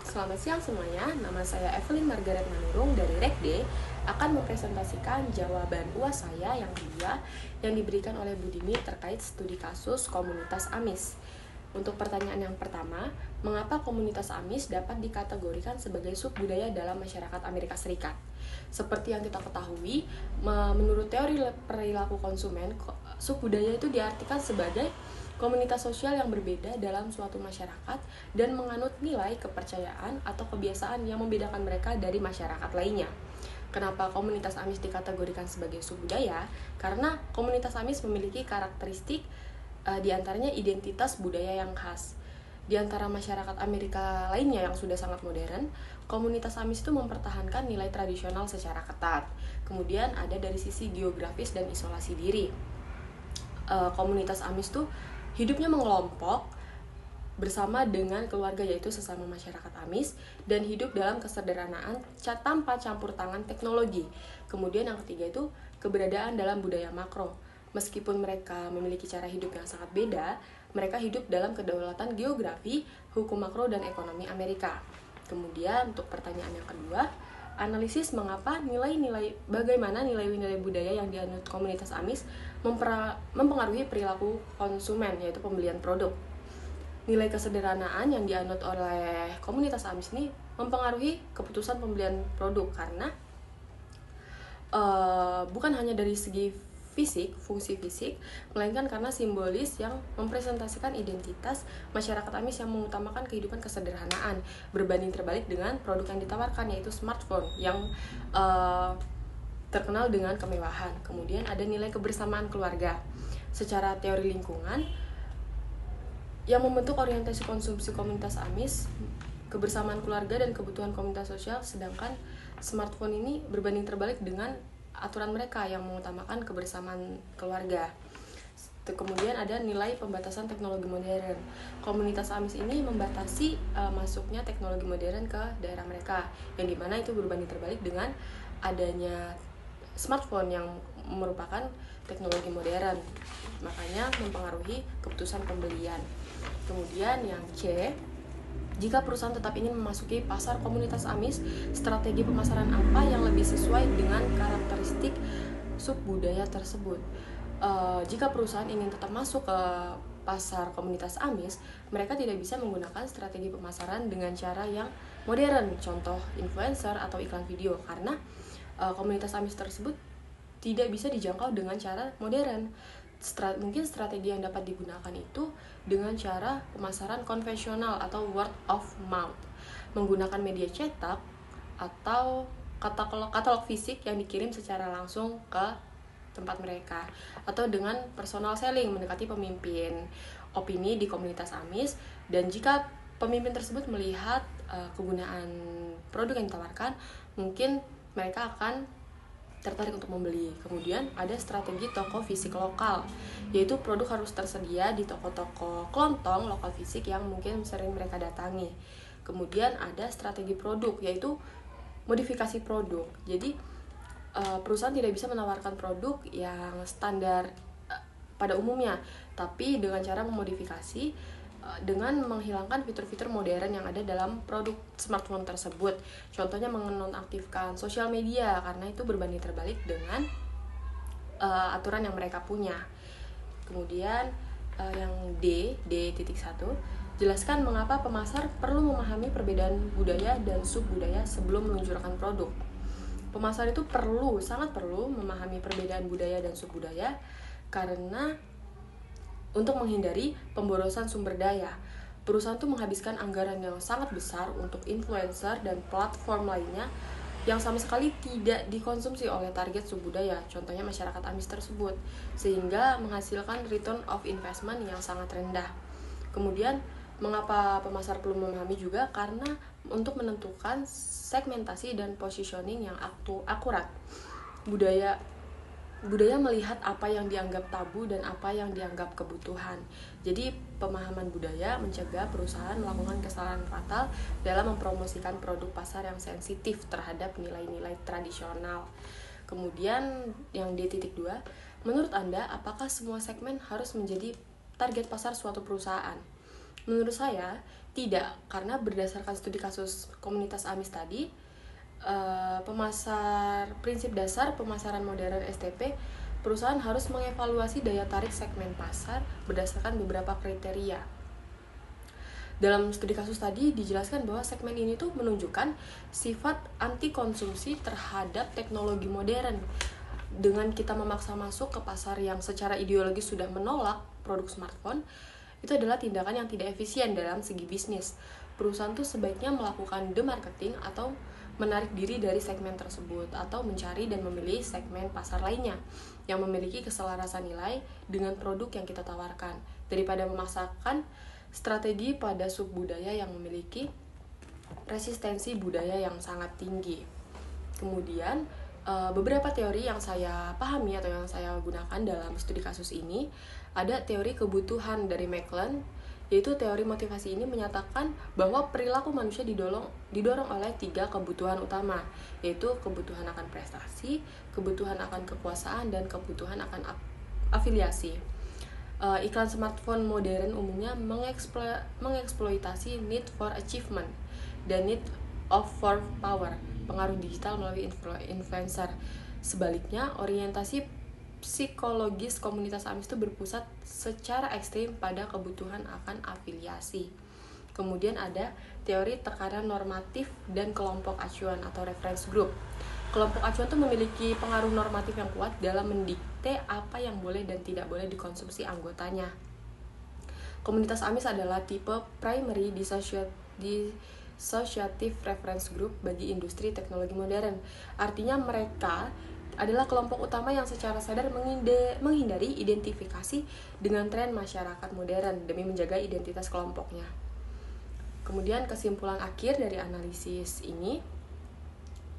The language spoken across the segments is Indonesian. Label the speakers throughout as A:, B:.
A: Selamat siang semuanya, nama saya Evelyn Margaret Manurung dari Rekde akan mempresentasikan jawaban UAS saya yang kedua yang diberikan oleh Budimi terkait studi kasus komunitas AMIS. Untuk pertanyaan yang pertama, mengapa komunitas AMIS dapat dikategorikan sebagai subbudaya dalam masyarakat Amerika Serikat? Seperti yang kita ketahui, menurut teori perilaku konsumen, subbudaya itu diartikan sebagai komunitas sosial yang berbeda dalam suatu masyarakat dan menganut nilai kepercayaan atau kebiasaan yang membedakan mereka dari masyarakat lainnya. Kenapa komunitas AMIS dikategorikan sebagai subbudaya? Karena komunitas AMIS memiliki karakteristik diantaranya identitas budaya yang khas. Di antara masyarakat Amerika lainnya yang sudah sangat modern, komunitas AMIS itu mempertahankan nilai tradisional secara ketat. Kemudian ada dari sisi geografis dan isolasi diri. Komunitas AMIS tuh hidupnya mengelompok bersama dengan keluarga, yaitu sesama masyarakat AMIS, dan hidup dalam kesederhanaan tanpa campur tangan teknologi. Kemudian yang ketiga itu keberadaan dalam budaya makro. Meskipun mereka memiliki cara hidup yang sangat beda, mereka hidup dalam kedaulatan geografi, hukum makro, dan ekonomi Amerika. Kemudian untuk pertanyaan yang kedua, analisis bagaimana nilai-nilai budaya yang dianut komunitas AMIS mempengaruhi perilaku konsumen, yaitu pembelian produk. Nilai kesederhanaan yang dianut oleh komunitas AMIS ini mempengaruhi keputusan pembelian produk karena bukan hanya dari segi fungsi fisik, melainkan karena simbolis yang mempresentasikan identitas masyarakat AMIS yang mengutamakan kehidupan kesederhanaan, berbanding terbalik dengan produk yang ditawarkan, yaitu smartphone yang terkenal dengan kemewahan. Kemudian ada nilai kebersamaan keluarga. Secara teori lingkungan, yang membentuk orientasi konsumsi komunitas AMIS, kebersamaan keluarga dan kebutuhan komunitas sosial, sedangkan smartphone ini berbanding terbalik dengan aturan mereka yang mengutamakan kebersamaan keluarga. Kemudian ada nilai pembatasan teknologi modern. Komunitas AMIS ini membatasi masuknya teknologi modern ke daerah mereka, yang dimana itu berbanding terbalik dengan adanya smartphone yang merupakan teknologi modern, makanya mempengaruhi keputusan pembelian. Kemudian yang C, jika perusahaan tetap ingin memasuki pasar komunitas AMIS, strategi pemasaran apa yang lebih sesuai dengan karakteristik subbudaya tersebut? Jika perusahaan ingin tetap masuk ke pasar komunitas AMIS, mereka tidak bisa menggunakan strategi pemasaran dengan cara yang modern, contoh influencer atau iklan video, karena komunitas AMIS tersebut tidak bisa dijangkau dengan cara modern. Mungkin strategi yang dapat digunakan itu dengan cara pemasaran konvensional atau word of mouth, menggunakan media cetak atau katalog fisik yang dikirim secara langsung ke tempat mereka, atau dengan personal selling, mendekati pemimpin opini di komunitas AMIS. Dan jika pemimpin tersebut melihat kegunaan produk yang ditawarkan, mungkin mereka akan tertarik untuk membeli. Kemudian ada strategi toko fisik lokal, yaitu produk harus tersedia di toko-toko kelontong lokal fisik yang mungkin sering mereka datangi. Kemudian ada strategi produk, yaitu modifikasi produk. Jadi perusahaan tidak bisa menawarkan produk yang standar pada umumnya, tapi dengan cara memodifikasi dengan menghilangkan fitur-fitur modern yang ada dalam produk smartphone tersebut. Contohnya menonaktifkan sosial media, karena itu berbanding terbalik dengan aturan yang mereka punya. Kemudian yang D.1, jelaskan mengapa pemasar perlu memahami perbedaan budaya dan subbudaya sebelum meluncurkan produk. Pemasar itu sangat perlu memahami perbedaan budaya dan subbudaya karena untuk menghindari pemborosan sumber daya. Perusahaan itu menghabiskan anggaran yang sangat besar untuk influencer dan platform lainnya yang sama sekali tidak dikonsumsi oleh target subbudaya, contohnya masyarakat AMIS tersebut, sehingga menghasilkan return of investment yang sangat rendah. Kemudian, mengapa pemasar perlu memahami juga? Karena untuk menentukan segmentasi dan positioning yang akurat. Budaya melihat apa yang dianggap tabu dan apa yang dianggap kebutuhan. Jadi pemahaman budaya mencegah perusahaan melakukan kesalahan fatal dalam mempromosikan produk pasar yang sensitif terhadap nilai-nilai tradisional. Kemudian yang D.2, menurut Anda apakah semua segmen harus menjadi target pasar suatu perusahaan? Menurut saya, Tidak, karena berdasarkan studi kasus komunitas AMIS tadi, prinsip dasar pemasaran modern STP, perusahaan harus mengevaluasi daya tarik segmen pasar berdasarkan beberapa kriteria. Dalam studi kasus tadi dijelaskan bahwa segmen ini tuh menunjukkan sifat anti konsumsi terhadap teknologi modern. Dengan kita memaksa masuk ke pasar yang secara ideologis sudah menolak produk smartphone, itu adalah tindakan yang tidak efisien dalam segi bisnis. Perusahaan tuh sebaiknya melakukan demarketing atau menarik diri dari segmen tersebut, atau mencari dan memilih segmen pasar lainnya yang memiliki keselarasan nilai dengan produk yang kita tawarkan, daripada memaksakan strategi pada subbudaya yang memiliki resistensi budaya yang sangat tinggi. Kemudian beberapa teori yang saya pahami atau yang saya gunakan dalam studi kasus ini, ada teori kebutuhan dari McLean, yaitu teori motivasi ini menyatakan bahwa perilaku manusia didorong oleh 3 kebutuhan utama, yaitu kebutuhan akan prestasi, kebutuhan akan kekuasaan, dan kebutuhan akan afiliasi. Iklan smartphone modern umumnya mengeksploitasi need for achievement dan need for power, pengaruh digital melalui influencer. Sebaliknya, orientasi psikologis komunitas AMIS itu berpusat secara ekstrim pada kebutuhan akan afiliasi. Kemudian ada teori tekanan normatif dan kelompok acuan atau reference group. Kelompok acuan itu memiliki pengaruh normatif yang kuat dalam mendikte apa yang boleh dan tidak boleh dikonsumsi anggotanya. Komunitas AMIS adalah tipe primary dissociative reference group bagi industri teknologi modern. Artinya mereka adalah kelompok utama yang secara sadar menghindari identifikasi dengan tren masyarakat modern demi menjaga identitas kelompoknya. Kemudian kesimpulan akhir dari analisis ini,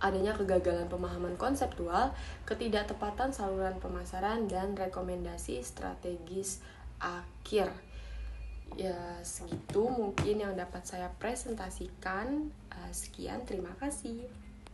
A: adanya kegagalan pemahaman konseptual, ketidaktepatan saluran pemasaran, dan rekomendasi strategis akhir. Ya, segitu mungkin yang dapat saya presentasikan. Sekian, terima kasih.